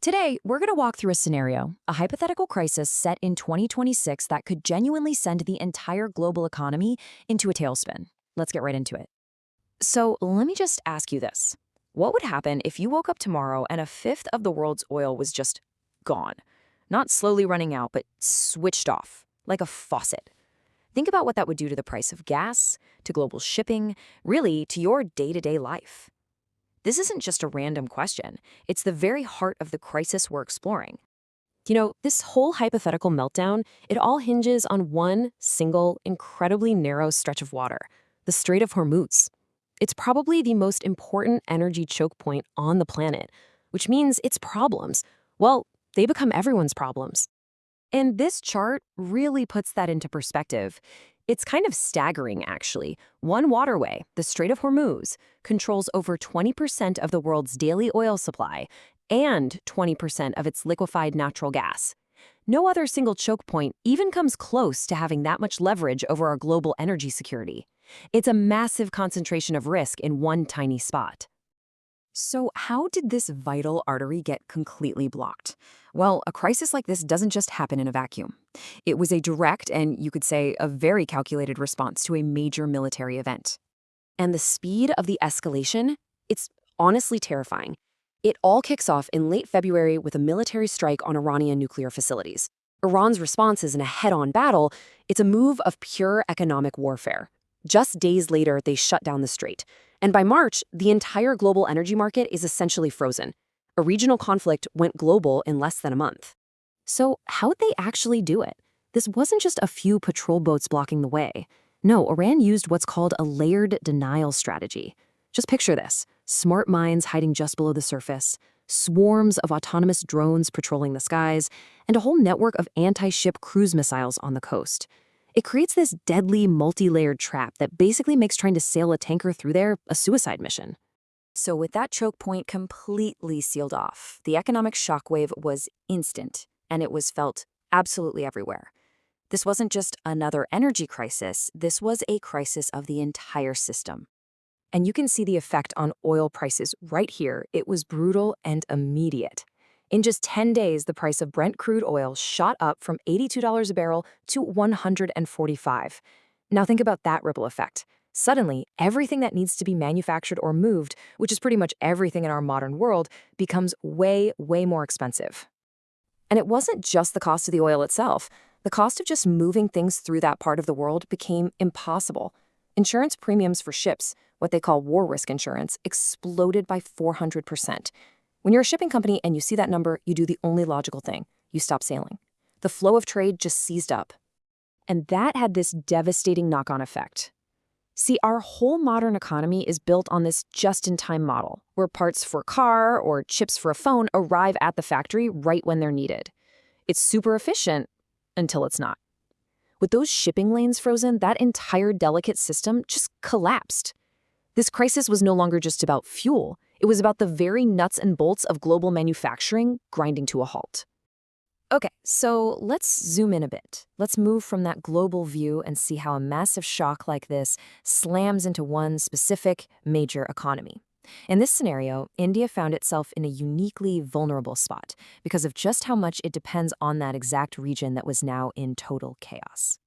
Today, we're going to walk through a scenario, a hypothetical crisis set in 2026 that could genuinely send the entire global economy into a tailspin. Let's get right into it. So let me just ask you this. What would happen if you woke up tomorrow and a fifth of the world's oil was just gone? Not slowly running out, but switched off, like a faucet. Think about what that would do to the price of gas, to global shipping, really to your day-to-day life. This isn't just a random question. It's the very heart of the crisis we're exploring. This whole hypothetical meltdown, it all hinges on one single, incredibly narrow stretch of water, the Strait of Hormuz. It's probably the most important energy choke point on the planet, which means its problems, well, they become everyone's problems. And this chart really puts that into perspective. It's kind of staggering, actually. One waterway, the Strait of Hormuz, controls over 20% of the world's daily oil supply and 20% of its liquefied natural gas. No other single choke point even comes close to having that much leverage over our global energy security. It's a massive concentration of risk in one tiny spot. So how did this vital artery get completely blocked? Well, a crisis like this doesn't just happen in a vacuum. It was a direct and, you could say, a very calculated response to a major military event. And the speed of the escalation, it's honestly terrifying. It all kicks off in late February with a military strike on Iranian nuclear facilities. Iran's response isn't a head-on battle, it's a move of pure economic warfare. Just days later, they shut down the strait. And by March, the entire global energy market is essentially frozen. A regional conflict went global in less than a month. So how'd they actually do it? This wasn't just a few patrol boats blocking the way. No, Iran used what's called a layered denial strategy. Just picture this: smart mines hiding just below the surface, swarms of autonomous drones patrolling the skies, and a whole network of anti-ship cruise missiles on the coast. It creates this deadly, multi-layered trap that basically makes trying to sail a tanker through there a suicide mission. So with that choke point completely sealed off, the economic shockwave was instant, and it was felt absolutely everywhere. This wasn't just another energy crisis, this was a crisis of the entire system. And you can see the effect on oil prices right here. It was brutal and immediate. In just 10 days, the price of Brent crude oil shot up from $82 a barrel to $145. Now think about that ripple effect. Suddenly, everything that needs to be manufactured or moved, which is pretty much everything in our modern world, becomes way, way more expensive. And it wasn't just the cost of the oil itself. The cost of just moving things through that part of the world became impossible. Insurance premiums for ships, what they call war risk insurance, exploded by 400%. When you're a shipping company and you see that number, you do the only logical thing. You stop sailing. The flow of trade just seized up. And that had this devastating knock-on effect. See, our whole modern economy is built on this just-in-time model, where parts for a car or chips for a phone arrive at the factory right when they're needed. It's super efficient until it's not. With those shipping lanes frozen, that entire delicate system just collapsed. This crisis was no longer just about fuel. It was about the very nuts and bolts of global manufacturing grinding to a halt. Okay, so let's zoom in a bit. Let's move from that global view and see how a massive shock like this slams into one specific major economy. In this scenario, India found itself in a uniquely vulnerable spot because of just how much it depends on that exact region that was now in total chaos.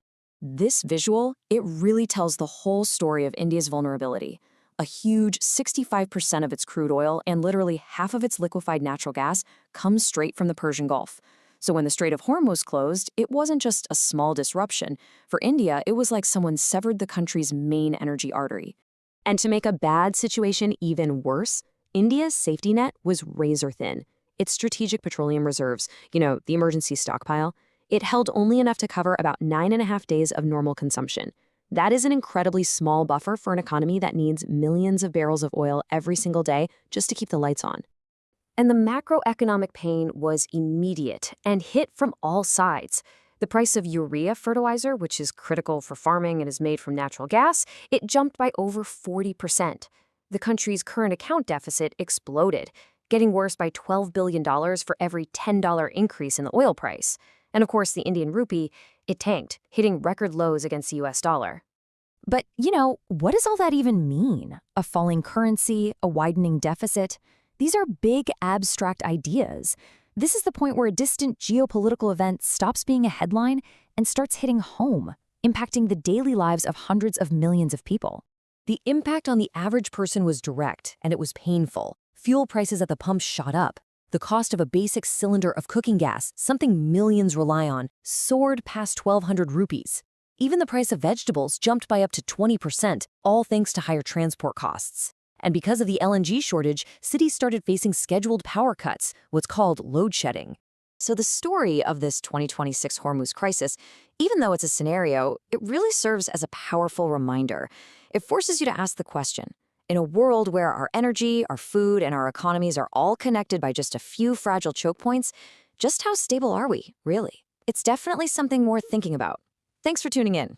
This visual, it really tells the whole story of India's vulnerability. A huge 65% of its crude oil and literally half of its liquefied natural gas comes straight from the Persian Gulf. So when the Strait of Hormuz closed, it wasn't just a small disruption. For India, it was like someone severed the country's main energy artery. And to make a bad situation even worse, India's safety net was razor thin. Its strategic petroleum reserves, the emergency stockpile, it held only enough to cover about 9.5 days of normal consumption. That is an incredibly small buffer for an economy that needs millions of barrels of oil every single day just to keep the lights on. And the macroeconomic pain was immediate and hit from all sides. The price of urea fertilizer, which is critical for farming and is made from natural gas, it jumped by over 40%. The country's current account deficit exploded, getting worse by $12 billion for every $10 increase in the oil price. And of course, the Indian rupee, it tanked, hitting record lows against the US dollar. But, what does all that even mean? A falling currency, a widening deficit? These are big abstract ideas. This is the point where a distant geopolitical event stops being a headline and starts hitting home, impacting the daily lives of hundreds of millions of people. The impact on the average person was direct, and it was painful. Fuel prices at the pump shot up. The cost of a basic cylinder of cooking gas, something millions rely on, soared past 1,200 rupees. Even the price of vegetables jumped by up to 20%, all thanks to higher transport costs. And because of the LNG shortage, cities started facing scheduled power cuts, what's called load shedding. So the story of this 2026 Hormuz crisis, even though it's a scenario, it really serves as a powerful reminder. It forces you to ask the question, in a world where our energy, our food, and our economies are all connected by just a few fragile choke points, just how stable are we, really? It's definitely something worth thinking about. Thanks for tuning in.